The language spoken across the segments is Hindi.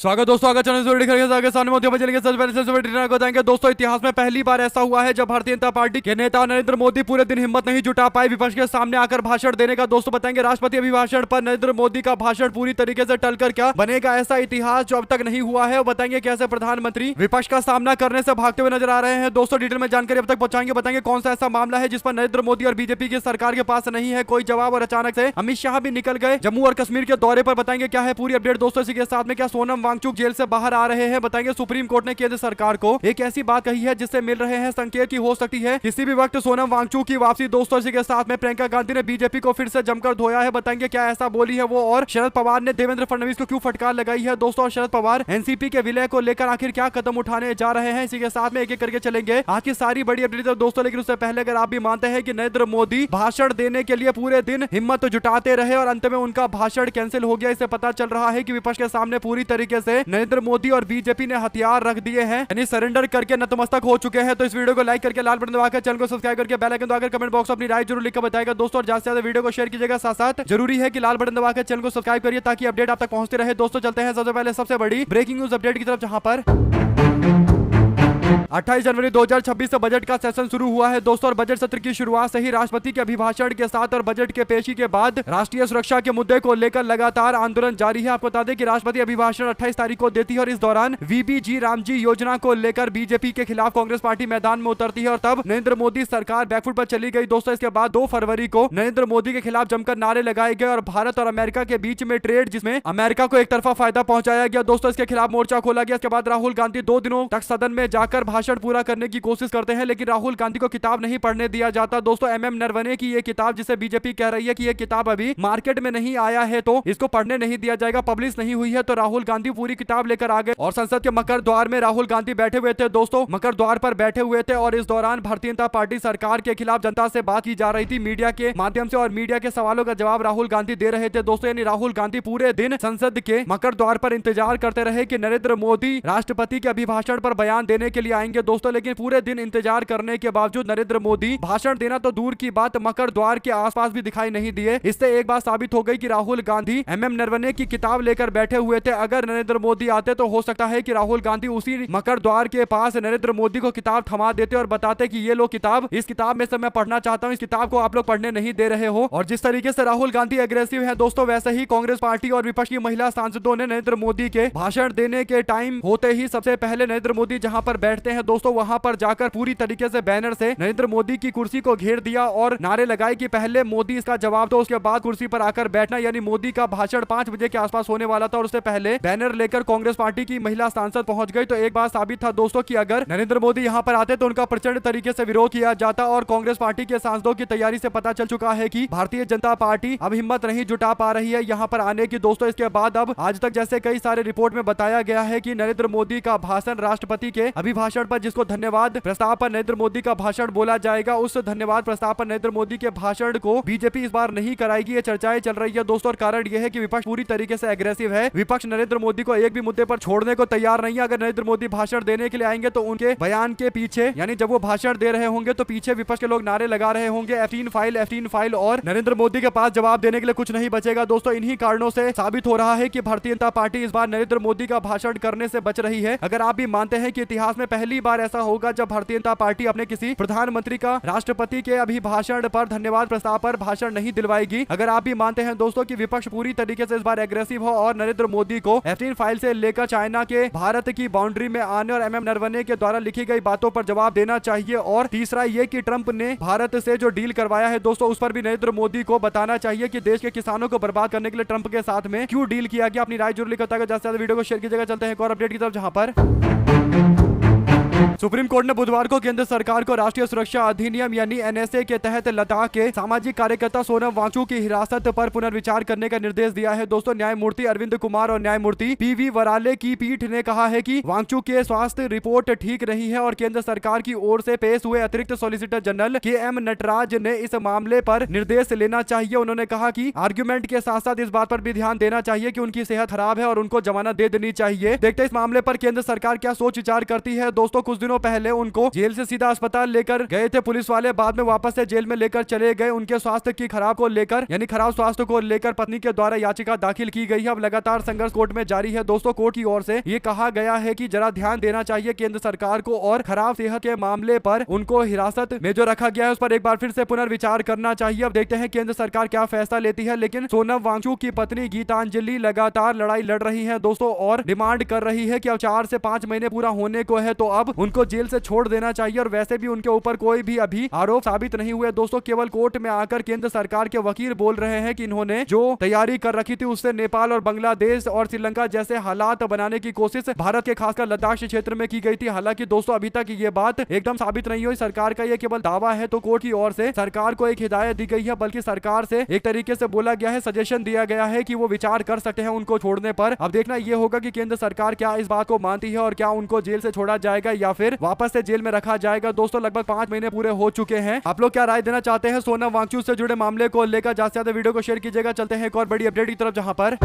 स्वागत दोस्तों, आगे चैनल के सामने मध्य चलेंगे। सबसे पहले से बड़ी को बताएंगे दोस्तों, इतिहास में पहली बार ऐसा हुआ है जब भारतीय जनता पार्टी के नेता नरेंद्र मोदी पूरे दिन हिम्मत नहीं जुटा पाए विपक्ष के सामने आकर भाषण देने का। दोस्तों बताएंगे राष्ट्रपति अभिभाषण पर नरेंद्र मोदी का भाषण पूरी तरीके से टलकर क्या बनेगा ऐसा इतिहास जो अब तक नहीं हुआ है। और बताएंगे कैसे प्रधानमंत्री विपक्ष का सामना करने से भागते हुए नजर आ रहे हैं। दोस्तों डिटेल में जानकारी अब तक पहुंचाएंगे। बताएंगे कौन सा ऐसा मामला है जिस पर नरेंद्र मोदी और बीजेपी की सरकार के पास नहीं है कोई जवाब और अचानक से अमित शाह भी निकल गए जम्मू और कश्मीर के दौरे पर। बताएंगे क्या है पूरी अपडेट दोस्तों। इसी के साथ में क्या सोनम वांगचुक जेल से बाहर आ रहे हैं। बताएंगे सुप्रीम कोर्ट ने केंद्र सरकार को एक ऐसी बात कही है जिससे मिल रहे हैं संकेत की हो सकती है किसी भी वक्त सोनम वांगचुक की वापसी। दोस्तों इसी के साथ में प्रियंका गांधी ने बीजेपी को फिर से जमकर धोया है। बताएंगे क्या ऐसा बोली है वो, और शरद पवार ने देवेंद्र फडणवीस को क्यों फटकार लगाई है। दोस्तों शरद पवार एनसीपी के विलय को लेकर आखिर क्या कदम उठाने जा रहे हैं, इसी के साथ में एक एक करके चलेंगे आज की सारी बड़ी अपडेट दोस्तों। लेकिन उससे पहले अगर आप भी मानते हैं कि नरेंद्र मोदी भाषण देने के लिए पूरे दिन हिम्मत जुटाते रहे और अंत में उनका भाषण कैंसिल हो गया, इससे पता चल रहा है कि विपक्ष के सामने पूरी तरीके से नरेंद्र मोदी और बीजेपी ने हथियार रख दिए हैं, यानी सरेंडर करके नतमस्तक हो चुके हैं। तो इस वीडियो को लाइक करके लाल बटन दबाकर चैनल को सब्सक्राइब करके बेल आइकन दबाकर कमेंट बॉक्स में अपनी राय जरूर लिखकर बताएगा दोस्तों। और ज्यादा से ज्यादा वीडियो को शेयर कीजिएगा। साथ साथ जरूरी है कि लाल बटन दबाकर चैनल को सब्सक्राइब करिए ताकि अपडेट आप तक पहुंचते रहे। दोस्तों चलते हैं सबसे पहले सबसे बड़ी ब्रेकिंग न्यूज अपडेट की तरफ, जहां पर 28 जनवरी 2026 से बजट का सेशन शुरू हुआ है दोस्तों। और बजट सत्र की शुरुआत से ही राष्ट्रपति के अभिभाषण के साथ और बजट के पेशी के बाद राष्ट्रीय सुरक्षा के मुद्दे को लेकर लगातार आंदोलन जारी है। आपको बता दें कि राष्ट्रपति अभिभाषण 28 तारीख को देती है और इस दौरान वीबीजी रामजी योजना को लेकर बीजेपी के खिलाफ कांग्रेस पार्टी मैदान में उतरती है और तब नरेंद्र मोदी सरकार बैकफुट पर चली गई दोस्तों। इसके बाद 2 फरवरी को नरेंद्र मोदी के खिलाफ जमकर नारे लगाए गए और भारत और अमेरिका के बीच में ट्रेड जिसमें अमेरिका को एक तरफा फायदा पहुंचाया गया दोस्तों, इसके खिलाफ मोर्चा खोला गया। इसके बाद राहुल गांधी 2 दिनों तक सदन में जाकर भाषण पूरा करने की कोशिश करते हैं, लेकिन राहुल गांधी को किताब नहीं पढ़ने दिया जाता दोस्तों। एमएम नरवणे की ये किताब, जिसे बीजेपी कह रही है कि ये किताब अभी मार्केट में नहीं आया है तो इसको पढ़ने नहीं दिया जाएगा, पब्लिश नहीं हुई है। तो राहुल गांधी पूरी किताब लेकर आ गए और संसद के मकर द्वार में राहुल गांधी बैठे हुए थे दोस्तों, मकर द्वार पर बैठे हुए थे। और इस दौरान भारतीय जनता पार्टी सरकार के खिलाफ जनता से बात की जा रही थी मीडिया के माध्यम से, और मीडिया के सवालों का जवाब राहुल गांधी दे रहे थे दोस्तों। यानी राहुल गांधी पूरे दिन संसद के मकर द्वार पर इंतजार करते रहे कि नरेंद्र मोदी राष्ट्रपति के अभिभाषण पर बयान देने के लिए आएंगे दोस्तों। लेकिन पूरे दिन इंतजार करने के बावजूद नरेंद्र मोदी भाषण देना तो दूर की बात मकर द्वार के आसपास भी दिखाई नहीं दिए। इससे एक बात साबित हो गई कि राहुल गांधी एमएम नरवणे की किताब लेकर बैठे हुए थे। अगर नरेंद्र मोदी आते तो हो सकता है कि राहुल गांधी उसी मकर द्वार के पास नरेंद्र मोदी को किताब थमा देते और बताते कि ये लो किताब, इस किताब में से मैं पढ़ना चाहता हूं, इस किताब को आप लोग पढ़ने नहीं दे रहे हो। और जिस तरीके से राहुल गांधी एग्रेसिव है दोस्तों, वैसे ही कांग्रेस पार्टी और विपक्ष की महिला सांसदों ने नरेंद्र मोदी के भाषण देने के टाइम होते ही सबसे पहले नरेंद्र मोदी जहां पर बैठते हैं दोस्तों, वहां पर जाकर पूरी तरीके से बैनर से नरेंद्र मोदी की कुर्सी को घेर दिया और नारे लगाए कि पहले मोदी इसका जवाब दो, उसके बाद कुर्सी पर आकर बैठना। यानी मोदी का भाषण 5 बजे के आसपास होने वाला था और उससे पहले बैनर लेकर कांग्रेस पार्टी की महिला सांसद पहुंच गई। तो एक बात साबित था दोस्तों कि अगर नरेंद्र मोदी यहां पर आते तो उनका प्रचंड तरीके से विरोध किया जाता। और कांग्रेस पार्टी के सांसदों की तैयारी से पता चल चुका है कि भारतीय जनता पार्टी अब हिम्मत नहीं जुटा पा रही है यहां पर आने की दोस्तों। इसके बाद अब आज तक जैसे कई सारे रिपोर्ट में बताया गया है कि नरेंद्र मोदी का भाषण राष्ट्रपति के अभिभाषण पर, जिसको धन्यवाद प्रस्ताव पर नरेंद्र मोदी का भाषण बोला जाएगा, उस धन्यवाद प्रस्ताव पर नरेंद्र मोदी के भाषण को बीजेपी इस बार नहीं कराएगी। ये चर्चाएं चल रही है दोस्तों। और कारण यह है कि विपक्ष पूरी तरीके से एग्रेसिव है। विपक्ष नरेंद्र मोदी को एक भी मुद्दे पर छोड़ने को तैयार नहीं है। अगर नरेंद्र मोदी भाषण देने के लिए आएंगे तो उनके बयान के पीछे, यानी जब वो भाषण दे रहे होंगे तो पीछे विपक्ष के लोग नारे लगा रहे होंगे F3 फाइल, F3 फाइल, और नरेंद्र मोदी के पास जवाब देने के लिए कुछ नहीं बचेगा दोस्तों। इन्हीं कारणों से साबित हो रहा है कि भारतीय जनता पार्टी इस बार नरेंद्र मोदी का भाषण करने से बच रही है। अगर आप भी मानते हैं कि इतिहास में पहली बार ऐसा होगा जब भारतीय जनता पार्टी अपने किसी प्रधानमंत्री का राष्ट्रपति के अभिभाषण पर, धन्यवाद प्रस्ताव पर भाषण नहीं दिलवाएगी, अगर आप भी मानते हैं दोस्तों कि विपक्ष पूरी तरीके से इस बार एग्रेसिव हो और नरेंद्र मोदी को F3 फाइल से लेकर चाइना के भारत की बाउंड्री में आने और एमएम नरवणे के द्वारा लिखी गई बातों पर जवाब देना चाहिए। और तीसरा ये कि ट्रंप ने भारत से जो डील करवाया है दोस्तों, उस पर भी नरेंद्र मोदी को बताना चाहिए कि देश के किसानों को बर्बाद करने के लिए ट्रंप के साथ में क्यों डील किया गया। अपनी राय जरूर लिखता है, ज्यादा वीडियो को शेयर कीजिएगा। चलते हैं एक और अपडेट की तरफ, जहां पर सुप्रीम कोर्ट ने बुधवार को केंद्र सरकार को राष्ट्रीय सुरक्षा अधिनियम यानी एनएसए के तहत लद्दाख के सामाजिक कार्यकर्ता सोनम वांगचुक की हिरासत पर पुनर्विचार करने का निर्देश दिया है दोस्तों। न्यायमूर्ति अरविंद कुमार और न्यायमूर्ति पीवी वराले की पीठ ने कहा है कि वांगचुक के स्वास्थ्य रिपोर्ट ठीक नहीं है और केंद्र सरकार की ओर से पेश हुए अतिरिक्त सॉलिसिटर जनरल KM नटराज ने इस मामले पर निर्देश लेना चाहिए। उन्होंने कहा कि आर्ग्यूमेंट के साथ साथ इस बात पर भी ध्यान देना चाहिए कि उनकी सेहत खराब है और उनको जमानत दे देनी चाहिए। देखते इस मामले पर केंद्र सरकार क्या सोच विचार करती है दोस्तों। कुछ दिनों पहले उनको जेल से सीधा अस्पताल लेकर गए थे पुलिस वाले, बाद में वापस से जेल में लेकर चले गए। उनके स्वास्थ्य की खराब को लेकर यानी खराब स्वास्थ्य को लेकर पत्नी के द्वारा याचिका दाखिल की गई है। अब लगातार संघर्ष कोर्ट में जारी है दोस्तों। कोर्ट की ओर से ये कहा गया है कि जरा ध्यान देना चाहिए केंद्र सरकार को और खराब सेहत के मामले पर उनको हिरासत में जो रखा गया है उस पर एक बार फिर से पुनर्विचार करना चाहिए। अब देखते हैं केंद्र सरकार क्या फैसला लेती है। लेकिन सोनम वांगचुक की पत्नी गीतांजलि लगातार लड़ाई लड़ रही है दोस्तों और डिमांड कर रही है कि अब 4 से 5 महीने पूरा होने को है तो अब उनको जेल से छोड़ देना चाहिए। और वैसे भी उनके ऊपर कोई भी अभी आरोप साबित नहीं हुए दोस्तों। केवल कोर्ट में आकर केंद्र सरकार के वकील बोल रहे हैं कि इन्होंने जो तैयारी कर रखी थी उससे नेपाल और बांग्लादेश और श्रीलंका जैसे हालात बनाने की कोशिश भारत के खासकर लद्दाख क्षेत्र में की गई थी। हालांकि दोस्तों अभी तक ये बात एकदम साबित नहीं हुई, सरकार का ये केवल दावा है। तो कोर्ट की ओर से सरकार को एक हिदायत दी गई है, बल्कि सरकार से एक तरीके से बोला गया है, सजेशन दिया गया है कि वो विचार कर सकते हैं उनको छोड़ने पर। अब देखना ये होगा कि केंद्र सरकार क्या इस बात को मानती है और क्या उनको जेल से छोड़ा जाएगा या फिर वापस से जेल में रखा जाएगा। दोस्तों लगभग 5 महीने पूरे हो चुके हैं। आप लोग क्या राय देना चाहते हैं सोनम वांगचुक से जुड़े मामले को लेकर? ज्यादा से ज्यादा वीडियो को शेयर कीजिएगा। चलते हैं एक और बड़ी अपडेट की तरफ, जहां पर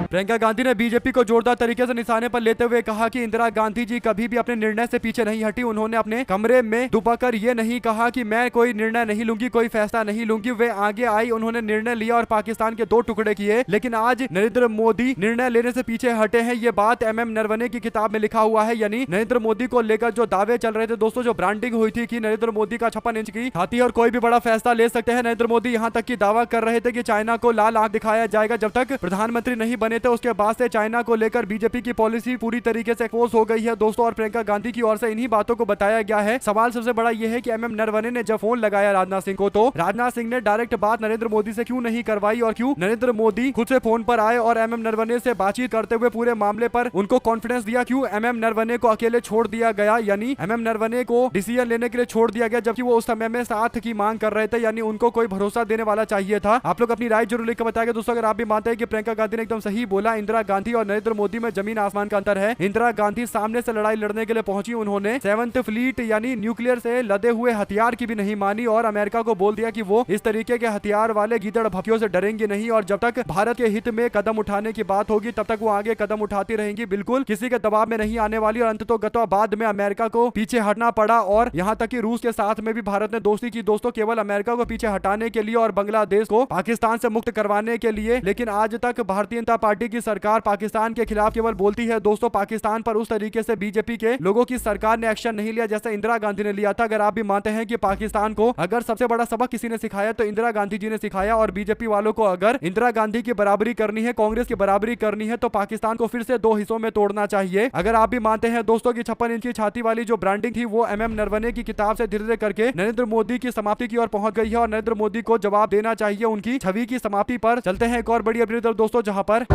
प्रियंका गांधी ने बीजेपी को जोरदार तरीके से निशाने पर लेते हुए कहा कि इंदिरा गांधी जी कभी भी अपने निर्णय से पीछे नहीं हटी। उन्होंने अपने कमरे में दुबकर ये नहीं कहा कि मैं कोई निर्णय नहीं लूंगी, कोई फैसला नहीं लूंगी। वे आगे आई, उन्होंने निर्णय लिया और पाकिस्तान के 2 टुकड़े किए। लेकिन आज नरेंद्र मोदी निर्णय लेने से पीछे हटे हैं। ये बात MM नरवणे की किताब में लिखा हुआ है। यानी नरेंद्र मोदी को लेकर जो दावे चल रहे थे दोस्तों, जो ब्रांडिंग हुई थी कि नरेंद्र मोदी का 56 इंच की छाती और कोई भी बड़ा फैसला ले सकते हैं। नरेंद्र मोदी यहाँ तक की दावा कर रहे थे कि चाइना को लाल आंख दिखाया जाएगा जब तक प्रधानमंत्री नहीं बने थे। उसके बाद से चाइना को लेकर बीजेपी की पॉलिसी पूरी तरीके से एक्सपोज हो गई है दोस्तों। और प्रियंका गांधी की ओर से इन्हीं बातों को बताया गया है। सवाल सबसे बड़ा यह है कि MM नरवणे ने जब फोन लगाया राजनाथ सिंह को, तो राजनाथ सिंह ने डायरेक्ट बात नरेंद्र मोदी से क्यों नहीं करवाई और क्यों नरेंद्र मोदी खुद से फोन पर आए और MM नरवणे से बातचीत करते हुए पूरे मामले पर उनको कॉन्फिडेंस दिया? क्यों MM नरवणे को अकेले छोड़ दिया गया, यानी MM नरवणे को डिसीजन लेने के लिए छोड़ दिया गया, जबकि वो उस समय में साथ की मांग कर रहे थे। यानी उनको कोई भरोसा देने वाला चाहिए था। आप लोग अपनी राय जरूर लिखकर बताएंगे दोस्तों अगर आप भी मानते हैं कि प्रियंका गांधी ने एकदम सही बोला। इंदिरा गांधी और नरेंद्र मोदी में जमीन आसमान का अंतर है। इंदिरा गांधी सामने से लड़ाई लड़ने के लिए पहुंची, उन्होंने 7th फ्लीट यानी न्यूक्लियर से लदे हुए हथियार की भी नहीं मानी और अमेरिका को बोल दिया कि वो इस तरीके के हथियार वाले गीदड़ भपियों से डरेंगे नहीं और जब तक भारत के हित में कदम उठाने की बात होगी तब तक वो आगे कदम उठाती रहेंगी, बिल्कुल किसी के दबाव में नहीं आने वाली। और अंततोगत्वा बाद में अमेरिका को पीछे हटना पड़ा और यहाँ तक कि रूस के साथ में भी भारत ने दोस्ती की दोस्तों, केवल अमेरिका को पीछे हटाने के लिए और बांग्लादेश को पाकिस्तान से मुक्त करवाने के लिए। लेकिन आज तक भारतीय जनता पार्टी की सरकार पाकिस्तान के खिलाफ केवल बोलती है दोस्तों। पाकिस्तान पर उस तरीके से बीजेपी के लोगों की सरकार ने एक्शन नहीं लिया जैसे इंदिरा गांधी ने लिया था। अगर आप भी मानते हैं कि पाकिस्तान को अगर सबसे बड़ा सबक किसी ने सिखाया तो इंदिरा गांधी जी ने सिखाया, और बीजेपी वालों को अगर इंदिरा गांधी की बराबरी करनी है, कांग्रेस की बराबरी करनी है, तो पाकिस्तान को फिर से 2 हिस्सों में तोड़ना चाहिए। अगर आप भी मानते हैं दोस्तों की 56 इंच की छाती वाली जो ब्रांडिंग थी वो MM नरवणे की किताब से धीरे धीरे करके नरेंद्र मोदी की समाप्ति की ओर पहुंच गई है और नरेंद्र मोदी को जवाब देना चाहिए उनकी छवि की समाप्ति पर। चलते हैं एक और बड़ी अपडेट दोस्तों, जहां पर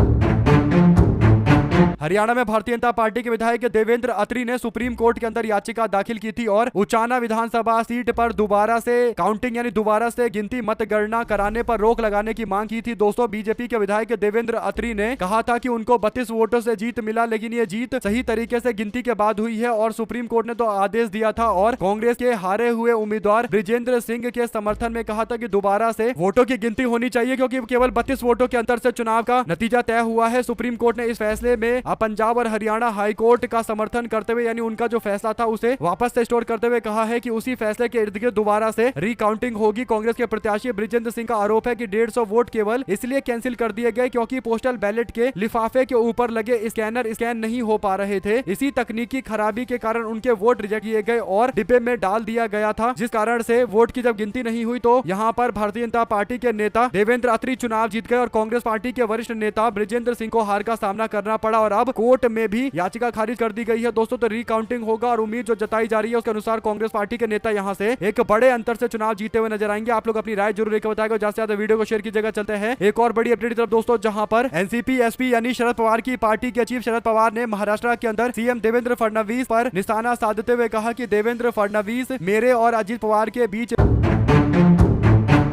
हरियाणा में भारतीय जनता पार्टी के विधायक देवेंद्र अत्री ने सुप्रीम कोर्ट के अंदर याचिका दाखिल की थी और उचाना विधानसभा सीट पर दोबारा से काउंटिंग यानी दोबारा से गिनती मतगणना कराने पर रोक लगाने की मांग की थी दोस्तों। बीजेपी के विधायक देवेंद्र अत्री ने कहा था कि उनको 32 वोटों से जीत मिला, लेकिन ये जीत सही तरीके से गिनती के बाद हुई है और सुप्रीम कोर्ट ने तो आदेश दिया था और कांग्रेस के हारे हुए उम्मीदवार बृजेंद्र सिंह के समर्थन में कहा था कि दोबारा से वोटों की गिनती होनी चाहिए क्योंकि केवल 32 वोटों के अंतर से चुनाव का नतीजा तय हुआ है। सुप्रीम कोर्ट ने इस फैसले में पंजाब और हरियाणा हाई कोर्ट का समर्थन करते हुए यानी उनका जो फैसला था उसे वापस से स्टोर करते हुए कहा है कि उसी फैसले के इर्द गिर्द दोबारा से रिकाउंटिंग होगी। कांग्रेस के प्रत्याशी बृजेंद्र सिंह का आरोप है कि 150 वोट केवल इसलिए कैंसिल कर दिए गए क्योंकि पोस्टल बैलेट के लिफाफे के ऊपर लगे स्कैनर स्कैन नहीं हो पा रहे थे। इसी तकनीकी खराबी के कारण उनके वोट रिजेक्ट किए गए और डिब्बे में डाल दिया गया था, जिस कारण से वोट की जब गिनती नहीं हुई तो यहाँ पर भारतीय जनता पार्टी के नेता देवेंद्र अत्री चुनाव जीत गए और कांग्रेस पार्टी के वरिष्ठ नेता बृजेंद्र सिंह को हार का सामना करना पड़ा और अब कोर्ट में भी याचिका खारिज कर दी गई है दोस्तों। तो रिकाउंटिंग होगा और उम्मीद जो जताई जा रही है उसके अनुसार कांग्रेस पार्टी के नेता यहां से एक बड़े अंतर से चुनाव जीते हुए नजर आएंगे। आप लोग अपनी राय जरूर लेकर बताएगा, ज्यादा से ज्यादा वीडियो को शेयर कीजिएगा। चलते हैं एक और बड़ी अपडेट की तरफ दोस्तों, जहां पर एनसीपी एसपी यानी शरद पवार की पार्टी के चीफ शरद पवार ने महाराष्ट्र के अंदर सीएम देवेंद्र फडणवीस पर निशाना साधते हुए कहा कि देवेंद्र फडणवीस मेरे और अजित पवार के बीच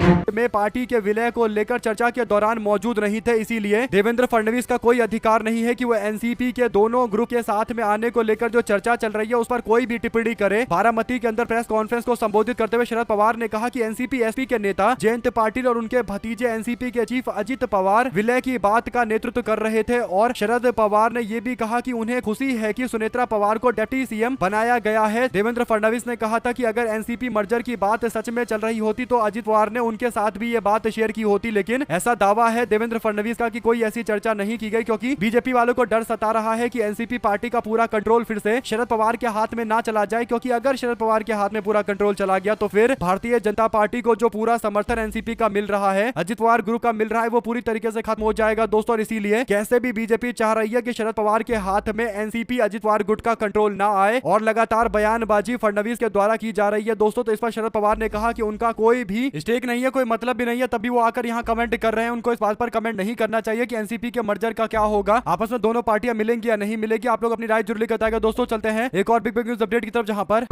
में पार्टी के विलय को लेकर चर्चा के दौरान मौजूद नहीं थे, इसीलिए देवेंद्र फडणवीस का कोई अधिकार नहीं है कि वो एनसीपी के दोनों ग्रुप के साथ में आने को लेकर जो चर्चा चल रही है उस पर कोई भी टिप्पणी करे। बारामती के अंदर प्रेस कॉन्फ्रेंस को संबोधित करते हुए शरद पवार ने कहा कि एनसीपी एसपी के नेता जयंत पाटिल और उनके भतीजे एनसीपी के चीफ अजित पवार विलय की बात का नेतृत्व कर रहे थे और शरद पवार ने यह भी कहा कि उन्हें खुशी है कि सुनेत्रा पवार को डिप्टी सीएम बनाया गया है। देवेंद्र फडणवीस ने कहा था कि अगर एनसीपी मर्जर की बात सच में चल रही होती तो अजित पवार ने उनके साथ भी ये बात शेयर की होती, लेकिन ऐसा दावा है देवेंद्र फडणवीस का कि कोई ऐसी चर्चा नहीं की गई, क्योंकि बीजेपी वालों को डर सता रहा है कि एनसीपी पार्टी का पूरा कंट्रोल फिर से शरद पवार के हाथ में ना चला जाए, क्योंकि अगर शरद पवार के हाथ में पूरा कंट्रोल चला गया तो फिर भारतीय जनता पार्टी को जो पूरा समर्थन एनसीपी का मिल रहा है, अजित पवार ग्रुप का मिल रहा है, वो पूरी तरीके से खत्म हो जाएगा दोस्तों। और इसीलिए कैसे भी बीजेपी चाह रही है कि शरद पवार के हाथ में एनसीपी अजित पवार गुट का कंट्रोल ना आए और लगातार बयानबाजी फडणवीस के द्वारा की जा रही है दोस्तों। तो इस पर शरद पवार ने कहा कि उनका कोई भी स्टेक नहीं है, कोई मतलब भी नहीं है, तभी वो आकर यहाँ कमेंट कर रहे हैं। उनको इस बात पर कमेंट नहीं करना चाहिए कि एनसीपी के मर्जर का क्या होगा, आपस में दोनों पार्टियां मिलेंगी या नहीं मिलेगी। आप लोग अपनी राय जरूर लेकर बताएगा दोस्तों। चलते हैं एक और बिग न्यूज अपडेट की तरफ, जहां पर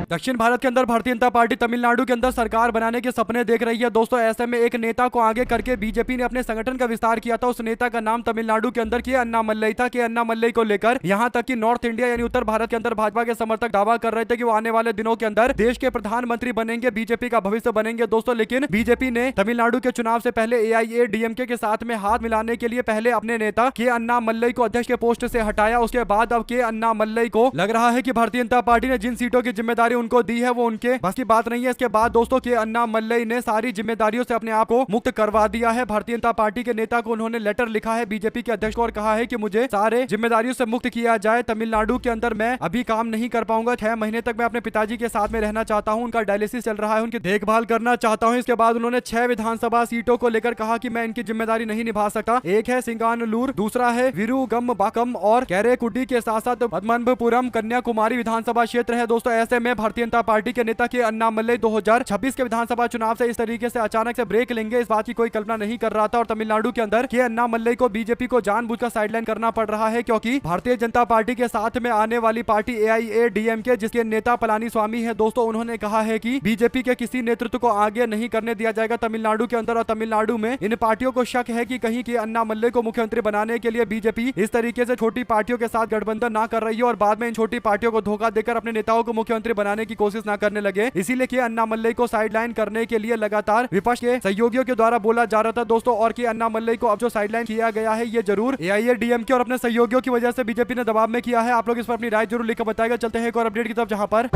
दक्षिण भारत के अंदर भारतीय जनता पार्टी तमिलनाडु के अंदर सरकार बनाने के सपने देख रही है दोस्तों। ऐसे में एक नेता को आगे करके बीजेपी ने अपने संगठन का विस्तार किया था। उस नेता का नाम तमिलनाडु के अंदर के अन्नामलई था। के अन्नामलई को लेकर यहां तक कि नॉर्थ इंडिया यानी उत्तर भारत के अंदर भाजपा के समर्थक दावा कर रहे थे कि वो आने वाले दिनों के अंदर देश के प्रधानमंत्री बनेंगे, बीजेपी का भविष्य बनेंगे दोस्तों। लेकिन बीजेपी ने तमिलनाडु के चुनाव से पहले एआईएडीएमके के साथ में हाथ मिलाने के लिए पहले अपने नेता के अन्नामलई को अध्यक्ष के पोस्ट से हटाया। उसके बाद अब के अन्नामलई को लग रहा है कि भारतीय जनता पार्टी ने जिन सीटों की जिम्मेदारी उनको दी है वो उनके बस की बात नहीं है। इसके बाद दोस्तों के अन्नामलई ने सारी जिम्मेदारियों से अपने आप को मुक्त करवा दिया है। भारतीय जनता पार्टी के नेता को उन्होंने लेटर लिखा है बीजेपी के अध्यक्ष को और कहा है कि मुझे सारे जिम्मेदारियों से मुक्त किया जाए। तमिलनाडु के अंदर मैं अभी काम नहीं कर पाऊंगा, 6 महीने तक मैं अपने पिताजी के साथ में रहना चाहता हूं, उनका डायलिसिस चल रहा है, उनकी देखभाल करना चाहता हूं। इसके बाद उन्होंने 6 विधानसभा सीटों को लेकर कहा कि मैं इनकी जिम्मेदारी नहीं निभा सकता। एक है सिंगानलूर, दूसरा है विरुगंबाकम और कैरेकुडी के साथ साथ पद्मनाभपुरम कन्याकुमारी विधानसभा क्षेत्र है दोस्तों। ऐसे में भारतीय जनता पार्टी के नेता के अन्नामलई 2026 के विधानसभा चुनाव से इस तरीके से अचानक से ब्रेक लेंगे, इस बात की कोई कल्पना नहीं कर रहा था। और तमिलनाडु के अंदर के अन्नामलई को बीजेपी को जानबूझकर साइडलाइन करना पड़ रहा है, क्योंकि भारतीय जनता पार्टी के साथ में आने वाली पार्टी एआईएडीएमके जिसके नेता पलानीस्वामी है दोस्तों, उन्होंने कहा है कि बीजेपी के किसी नेतृत्व को आगे नहीं करने दिया जाएगा तमिलनाडु के अंदर। और तमिलनाडु में इन पार्टियों को शक है कि कहीं के अन्नामलई को मुख्यमंत्री बनाने के लिए बीजेपी इस तरीके से छोटी पार्टियों के साथ गठबंधन ना कर रही है और बाद में इन छोटी पार्टियों को धोखा देकर अपने नेताओं को मुख्यमंत्री बनाने की कोशिश ना करने लगे। इसीलिए के अन्नामलई को साइडलाइन करने के लिए लगातार विपक्ष के सहयोगियों के द्वारा बोला जा रहा था दोस्तों। और के अन्नामलई को अब जो साइडलाइन किया गया है ये जरूर एआईएडीएमके और अपने सहयोगियों की वजह से बीजेपी ने दबाव में किया है। आप लोग इस पर अपनी राय जरूर लिखकर बताएगा। चलते हैं एक और अपडेट की तरफ, जहां पर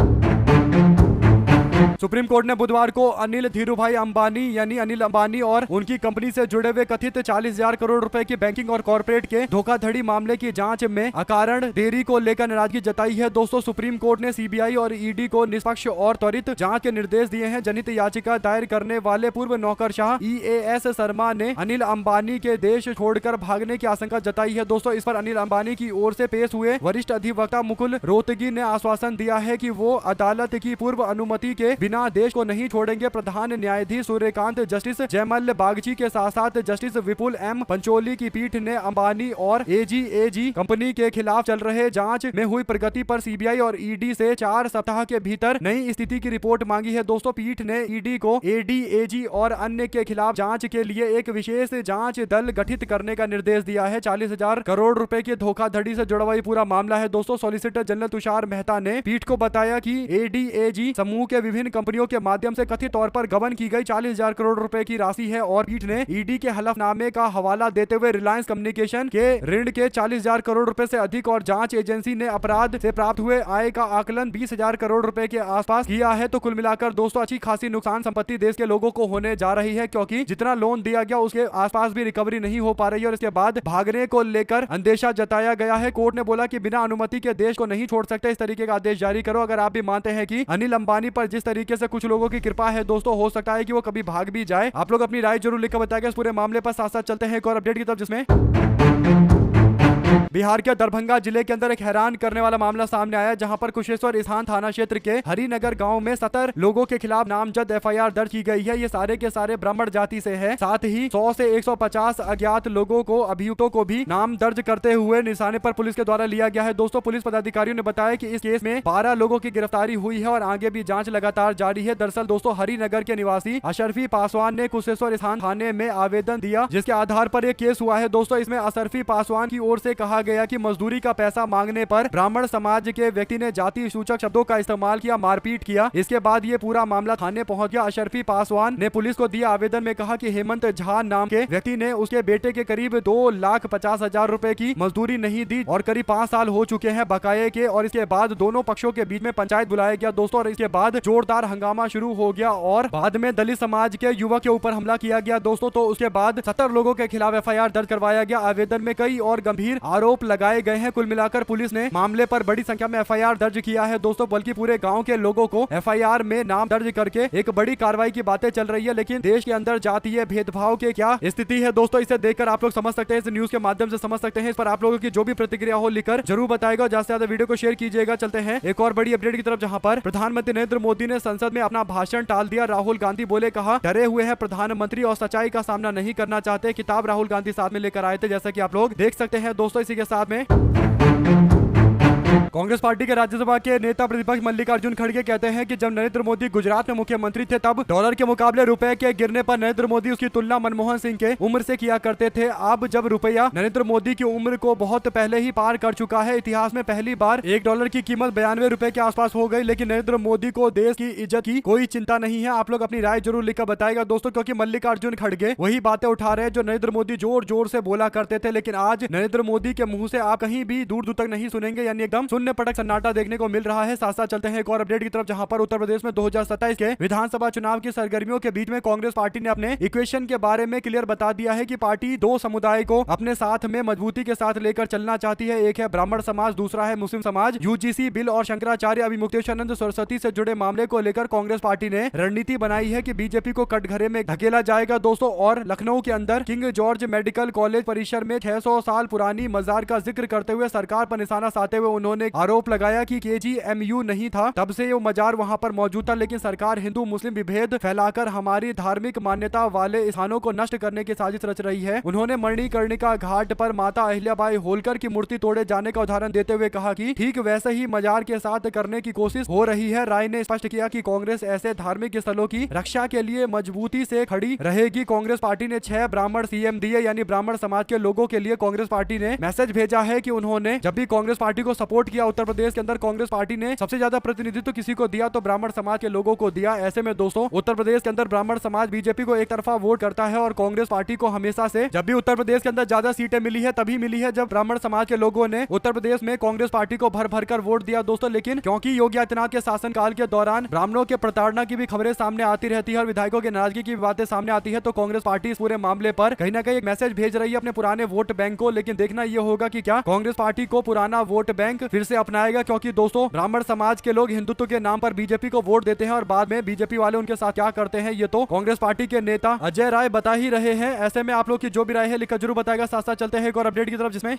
सुप्रीम कोर्ट ने बुधवार को अनिल धीरूभाई अंबानी यानी अनिल अंबानी और उनकी कंपनी से जुड़े हुए कथित 40,000 करोड़ रुपए की बैंकिंग और कॉर्पोरेट के धोखाधड़ी मामले की जांच में अकारण देरी को लेकर नाराजगी जताई है दोस्तों। सुप्रीम कोर्ट ने सीबीआई और ईडी को निष्पक्ष और त्वरित जांच के निर्देश दिए हैं। जनहित याचिका दायर करने वाले पूर्व नौकरशाह EAS शर्मा ने अनिल अंबानी के देश छोड़कर भागने की आशंका जताई है दोस्तों। इस पर अनिल अंबानी की ओर से पेश हुए वरिष्ठ अधिवक्ता मुकुल रोहतगी ने आश्वासन दिया है कि वो अदालत की पूर्व अनुमति के बिना देश को नहीं छोड़ेंगे। प्रधान न्यायाधीश सूर्यकांत, जस्टिस जयमल बागची के साथ साथ जस्टिस विपुल एम पंचोली की पीठ ने अंबानी और एजी कंपनी के खिलाफ चल रहे जांच में हुई प्रगति पर सीबीआई और ईडी से 4 सप्ताह के भीतर नई स्थिति की रिपोर्ट मांगी है दोस्तों। पीठ ने ईडी को एजी और अन्य के खिलाफ जांच के लिए एक विशेष जांच दल गठित करने का निर्देश दिया है। 40,000 करोड़ रुपए की धोखाधड़ी से जुड़ा हुआ पूरा मामला है दोस्तों। सॉलिसिटर जनरल तुषार मेहता ने पीठ को बताया कि एजी समूह के विभिन्न कंपनियों के माध्यम से कथित तौर पर गबन की गई 40,000 करोड़ रुपए की राशि है। और पीठ ने ईडी के हलफनामे का हवाला देते हुए रिलायंस कम्युनिकेशन के ऋण के 40,000 करोड़ रुपए से अधिक और जांच एजेंसी ने अपराध से प्राप्त हुए आय का आकलन 20,000 करोड़ रुपए के आसपास किया है। तो कुल मिलाकर दोस्तों अच्छी खासी नुकसान संपत्ति देश के लोगों को होने जा रही है, क्योंकि जितना लोन दिया गया उसके आसपास भी रिकवरी नहीं हो पा रही है और इसके बाद भागने को लेकर अंदेशा जताया गया है। कोर्ट ने बोला कि बिना अनुमति के देश को नहीं छोड़ सकते, इस तरीके का आदेश जारी करो। अगर आप भी मानते हैं कि अनिल अंबानी पर जिस तरीके से कुछ लोगों की कृपा है दोस्तों, हो सकता है कि वो कभी भाग भी जाए। आप लोग अपनी राय जरूर लिखकर बताएगा इस पूरे मामले पर। साथ साथ चलते हैं एक और अपडेट की तरफ, जिसमें बिहार के दरभंगा जिले के अंदर एक हैरान करने वाला मामला सामने आया, जहां पर कुशेश्वर स्थान थाना क्षेत्र के हरिनगर गांव में 70 लोगों के खिलाफ नामजद एफआईआर दर्ज की गई है। ये सारे के सारे ब्राह्मण जाति से है। साथ ही 100 से 150 अज्ञात लोगों को, अभियुक्तों को भी नाम दर्ज करते हुए निशाने पर पुलिस के द्वारा लिया गया है। दोस्तों, पुलिस पदाधिकारियों ने बताया कि इस केस में 12 लोगों की गिरफ्तारी हुई है और आगे भी जांच लगातार जारी है। दरअसल दोस्तों, हरिनगर के निवासी अशरफी पासवान ने कुशेश्वर स्थान थाने में आवेदन दिया, जिसके आधार पर एक केस हुआ है। दोस्तों, इसमें अशरफी पासवान की ओर से कहा गया कि मजदूरी का पैसा मांगने पर ब्राह्मण समाज के व्यक्ति ने जाति सूचक शब्दों का इस्तेमाल किया, मारपीट किया। इसके बाद ये पूरा मामला थाने पहुंच गया। अशरफी पासवान ने पुलिस को दिया आवेदन में कहा कि हेमंत झा नाम के व्यक्ति ने उसके बेटे के करीब 2,50,000 रुपए की मजदूरी नहीं दी और करीब 5 साल हो चुके हैं बकाये के। और इसके बाद दोनों पक्षों के बीच में पंचायत बुलाया गया दोस्तों, और इसके बाद जोरदार हंगामा शुरू हो गया और बाद में दलित समाज के युवक के ऊपर हमला किया गया दोस्तों। तो उसके बाद 70 लोगों के खिलाफ एफआईआर दर्ज करवाया गया। आवेदन में कई और गंभीर आरोप लगाए गए हैं। कुल मिलाकर पुलिस ने मामले पर बड़ी संख्या में एफआईआर दर्ज किया है दोस्तों, बल्कि पूरे गांव के लोगों को एफआईआर में नाम दर्ज करके एक बड़ी कार्रवाई की बातें चल रही है। लेकिन देश के अंदर जातीय भेदभाव के क्या स्थिति है दोस्तों, इसे देखकर आप लोग समझ सकते हैं, इस न्यूज के माध्यम से समझ सकते हैं। इस पर आप लोगों की जो भी प्रतिक्रिया हो लिखकर जरूर बताएगा। ज्यादा से ज्यादा वीडियो को शेयर कीजिएगा। चलते हैं एक और बड़ी अपडेट की तरफ, जहां पर प्रधानमंत्री नरेंद्र मोदी ने संसद में अपना भाषण टाल दिया। राहुल गांधी बोले, कहा डरे हुए हैं प्रधानमंत्री और सच्चाई का सामना नहीं करना चाहते। किताब राहुल गांधी साथ में लेकर आए थे, जैसा कि आप लोग देख सकते हैं दोस्तों। इसी के साथ में कांग्रेस पार्टी के राज्यसभा के नेता प्रतिपक्ष मल्लिकार्जुन खड़गे कहते हैं कि जब नरेंद्र मोदी गुजरात में मुख्यमंत्री थे, तब डॉलर के मुकाबले रुपए के गिरने पर नरेंद्र मोदी उसकी तुलना मनमोहन सिंह के उम्र से किया करते थे। अब जब रुपया नरेंद्र मोदी की उम्र को बहुत पहले ही पार कर चुका है, इतिहास में पहली बार $1 की कीमत 92 रुपए के आसपास हो गई, लेकिन नरेंद्र मोदी को देश की इज्जत की कोई चिंता नहीं है। आप लोग अपनी राय जरूर लिखकर बताएगा दोस्तों, क्योंकि मल्लिकार्जुन खड़गे वही बातें उठा रहे हैं जो नरेंद्र मोदी जोर जोर से बोला करते थे, लेकिन आज नरेंद्र मोदी के मुंह से आप कहीं भी दूर दूर तक नहीं सुनेंगे, यानी एकदम शून्य पटक सन्नाटा देखने को मिल रहा है। साथ साथ चलते हैं एक और अपडेट की तरफ, जहां पर उत्तर प्रदेश में 2027 के विधानसभा चुनाव की सरगर्मियों के बीच में कांग्रेस पार्टी ने अपने इक्वेशन के बारे में क्लियर बता दिया है कि पार्टी 2 समुदाय को अपने साथ में मजबूती के साथ लेकर चलना चाहती है। एक है ब्राह्मण समाज, दूसरा है मुस्लिम समाज। यूजीसी बिल और शंकराचार्य अभिमुक्तेश्वरानंद सरस्वती से जुड़े मामले को लेकर कांग्रेस पार्टी ने रणनीति बनाई है कि बीजेपी को कटघरे में धकेला जाएगा दोस्तों। और लखनऊ के अंदर किंग जॉर्ज मेडिकल कॉलेज परिसर में 600 साल पुरानी मजार का जिक्र करते हुए सरकार पर निशाना साधते हुए उन्होंने आरोप लगाया कि KGMU नहीं था, तब से वो मजार वहां पर मौजूद था, लेकिन सरकार हिंदू मुस्लिम विभेद फैलाकर हमारी धार्मिक मान्यता वाले स्थानों को नष्ट करने की साजिश रच रही है। उन्होंने मणिकर्णिका घाट पर माता अहिल्याबाई होलकर की मूर्ति तोड़े जाने का उदाहरण देते हुए कहा कि ठीक वैसे ही मजार के साथ करने की कोशिश हो रही है। राय ने स्पष्ट किया कि कांग्रेस ऐसे धार्मिक स्थलों की रक्षा के लिए मजबूती से खड़ी रहेगी। कांग्रेस पार्टी ने 6 ब्राह्मण CM दिए, यानी ब्राह्मण समाज के लोगों के लिए कांग्रेस पार्टी ने मैसेज भेजा है कि उन्होंने जब भी कांग्रेस पार्टी को सपोर्ट किया उत्तर प्रदेश के अंदर, कांग्रेस पार्टी ने सबसे ज्यादा प्रतिनिधित्व किसी को दिया तो ब्राह्मण समाज के लोगों को दिया। ऐसे में दोस्तों, उत्तर प्रदेश के अंदर ब्राह्मण समाज बीजेपी को एक तरफा वोट करता है और कांग्रेस पार्टी को हमेशा से जब भी उत्तर प्रदेश के अंदर ज्यादा सीटें मिली है तभी मिली है जब ब्राह्मण समाज के लोगों ने उत्तर प्रदेश में कांग्रेस पार्टी को भर भर कर वोट दिया दोस्तों। लेकिन क्योंकि योगी आदित्यनाथ के शासनकाल के दौरान ब्राह्मणों के प्रताड़ना की भी खबरें सामने आती रहती है और विधायकों की नाराजगी की बातें सामने आती है, तो कांग्रेस पार्टी इस पूरे मामले पर कहीं ना कहीं एक मैसेज भेज रही है अपने पुराने वोट बैंक को। लेकिन देखना यह होगा कि क्या कांग्रेस पार्टी को पुराना वोट बैंक फिर से अपनाएगा, क्योंकि दोस्तों ब्राह्मण समाज के लोग हिंदुत्व के नाम पर बीजेपी को वोट देते हैं और बाद में बीजेपी वाले उनके साथ क्या करते हैं ये तो कांग्रेस पार्टी के नेता अजय राय बता ही रहे हैं। ऐसे में आप लोग की जो भी राय है लिखकर जरूर बताएगा। साथ साथ चलते हैं एक और अपडेट की तरफ, जिसमें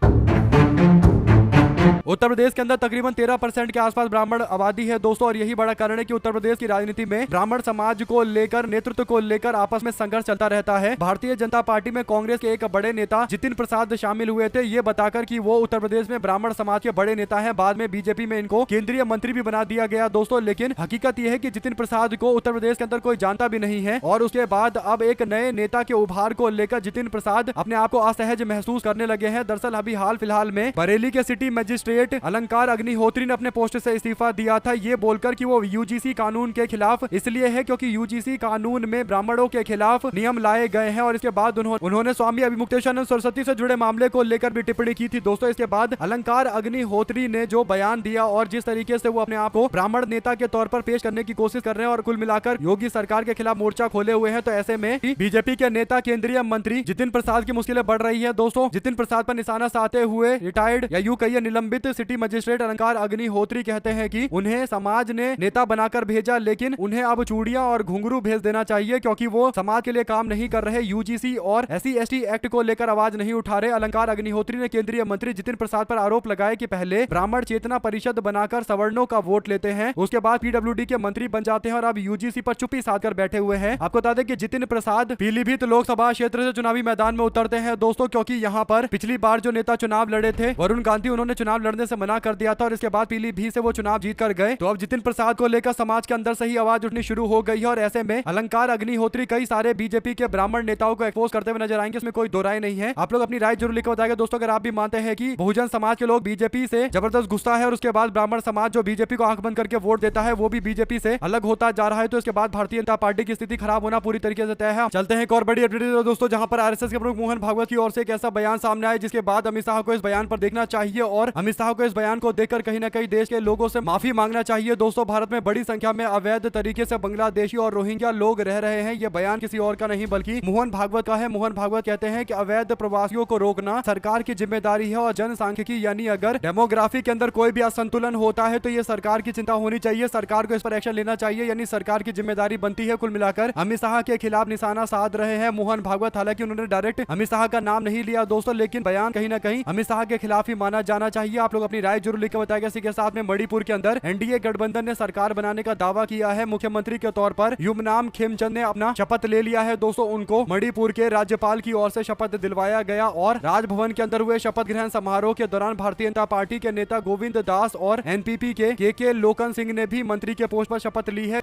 उत्तर प्रदेश के अंदर तकरीबन 13% के आसपास ब्राह्मण आबादी है दोस्तों, और यही बड़ा कारण है कि उत्तर प्रदेश की राजनीति में ब्राह्मण समाज को लेकर, नेतृत्व को लेकर आपस में संघर्ष चलता रहता है। भारतीय जनता पार्टी में कांग्रेस के एक बड़े नेता जितिन प्रसाद शामिल हुए थे, ये बताकर कि वो उत्तर प्रदेश में ब्राह्मण समाज के बड़े नेता है। बाद में बीजेपी में इनको केंद्रीय मंत्री भी बना दिया गया दोस्तों। लेकिन हकीकत यह है कि जितिन प्रसाद को उत्तर प्रदेश के अंदर कोई जानता भी नहीं है, और उसके बाद अब एक नए नेता के उभार को लेकर जितिन प्रसाद अपने आप को असहज महसूस करने लगे हैं। दरअसल अभी हाल फिलहाल में बरेली के सिटी मजिस्ट्रेट अलंकार अग्निहोत्री ने अपने पोस्ट से इस्तीफा दिया था, ये बोलकर कि वो यूजीसी कानून के खिलाफ इसलिए है क्योंकि यूजीसी कानून में ब्राह्मणों के खिलाफ नियम लाए गए हैं। और इसके बाद उन्होंने स्वामी अभिमुक्तेश्वरानंद सरस्वती से जुड़े मामले को लेकर भी टिप्पणी की थी दोस्तों। इसके बाद अलंकार अग्निहोत्री ने जो बयान दिया और जिस तरीके से वो अपने आप को ब्राह्मण नेता के तौर पर पेश करने की कोशिश कर रहे हैं और कुल मिलाकर योगी सरकार के खिलाफ मोर्चा खोले हुए हैं, तो ऐसे में बीजेपी के नेता केंद्रीय मंत्री जितिन प्रसाद की मुश्किलें बढ़ रही है दोस्तों। जितिन प्रसाद पर निशाना साधते हुए रिटायर्ड या यूं कहिए निलंबित निलंबित सिटी मजिस्ट्रेट अलंकार अग्निहोत्री कहते हैं कि उन्हें समाज ने नेता बनाकर भेजा, लेकिन उन्हें अब चूड़ियां और घुंघरू भेज देना चाहिए क्योंकि वो समाज के लिए काम नहीं कर रहे, यूजीसी और SC/ST एक्ट को लेकर आवाज नहीं उठा रहे। अलंकार अग्निहोत्री ने केंद्रीय मंत्री जितिन प्रसाद पर आरोप लगाया कि पहले ब्राह्मण चेतना परिषद बनाकर सवर्णों का वोट लेते हैं, उसके बाद PWD के मंत्री बन जाते हैं और अब यूजीसी पर चुप्पी साधकर बैठे हुए हैं। आपको बता दें कि जितिन प्रसाद पीलीभीत लोकसभा क्षेत्र से चुनावी मैदान में उतरते हैं दोस्तों, क्योंकि यहाँ पर पिछली बार जो नेता चुनाव लड़े थे वरुण गांधी, उन्होंने चुनाव लड़ने से मना कर दिया था और इसके बाद पीलीभीत से वो चुनाव जीत कर गए। तो अब जितिन प्रसाद को लेकर समाज के अंदर से ही आवाज उठनी शुरू हो गई है और ऐसे में अलंकार अग्निहोत्री कई सारे बीजेपी के ब्राह्मण नेताओं को एक्सपोज करते हुए नजर आएंगे, इसमें कोई दो राय नहीं है। आप लोग अपनी राय जरूर लिखकर बताएंगे दोस्तों अगर आप भी मानते हैं कि बहुजन समाज के लोग बीजेपी से जबरदस्त गुस्सा है और उसके बाद ब्राह्मण समाज जो बीजेपी को आंख बंद करके वोट देता है वो भी बीजेपी से अलग होता जा रहा है, तो इसके बाद भारतीय जनता पार्टी की स्थिति खराब होना पूरी तरीके से तय है। चलते हैं एक और बड़ी अपडेट दोस्तों, जहां पर आरएसएस के प्रमुख मोहन भागवत की ओर से एक ऐसा बयान सामने आया जिसके बाद अमित शाह को इस बयान पर देखना चाहिए और अमित शाह को इस बयान को देखकर कहीं ना कहीं देश के लोगों से माफी मांगना चाहिए। दोस्तों भारत में बड़ी संख्या में अवैध तरीके से बांग्लादेशी और रोहिंग्या लोग रह रहे हैं, ये बयान किसी और का नहीं बल्कि मोहन भागवत का है। मोहन भागवत कहते हैं कि अवैध प्रवासियों को रोकना सरकार की जिम्मेदारी है और जनसांख्यिकी यानी अगर डेमोग्राफी के अंदर कोई भी असंतुलन होता है तो ये सरकार की चिंता होनी चाहिए, सरकार को इस पर एक्शन लेना चाहिए, यानी सरकार की जिम्मेदारी बनती है। कुल मिलाकर अमित शाह के खिलाफ निशाना साध रहे हैं मोहन भागवत। हालांकि उन्होंने डायरेक्ट अमित शाह का नाम नहीं लिया दोस्तों, लेकिन बयान कहीं ना कहीं अमित शाह के खिलाफ ही माना जाना चाहिए। आप लोग अपनी राय जरूर लिखकर बताएंगे। इसी के साथ में मणिपुर के अंदर एनडीए गठबंधन ने सरकार बनाने का दावा किया है। मुख्यमंत्री के तौर पर युमनाम खेमचंद ने अपना शपथ ले लिया है दोस्तों, उनको मणिपुर के राज्यपाल की ओर से शपथ दिलवाया गया और राजभवन के अंदर हुए शपथ ग्रहण समारोह के दौरान भारतीय जनता पार्टी के नेता गोविंद दास और एनपीपी के लोकन सिंह ने भी मंत्री के पोस्ट पर शपथ ली है।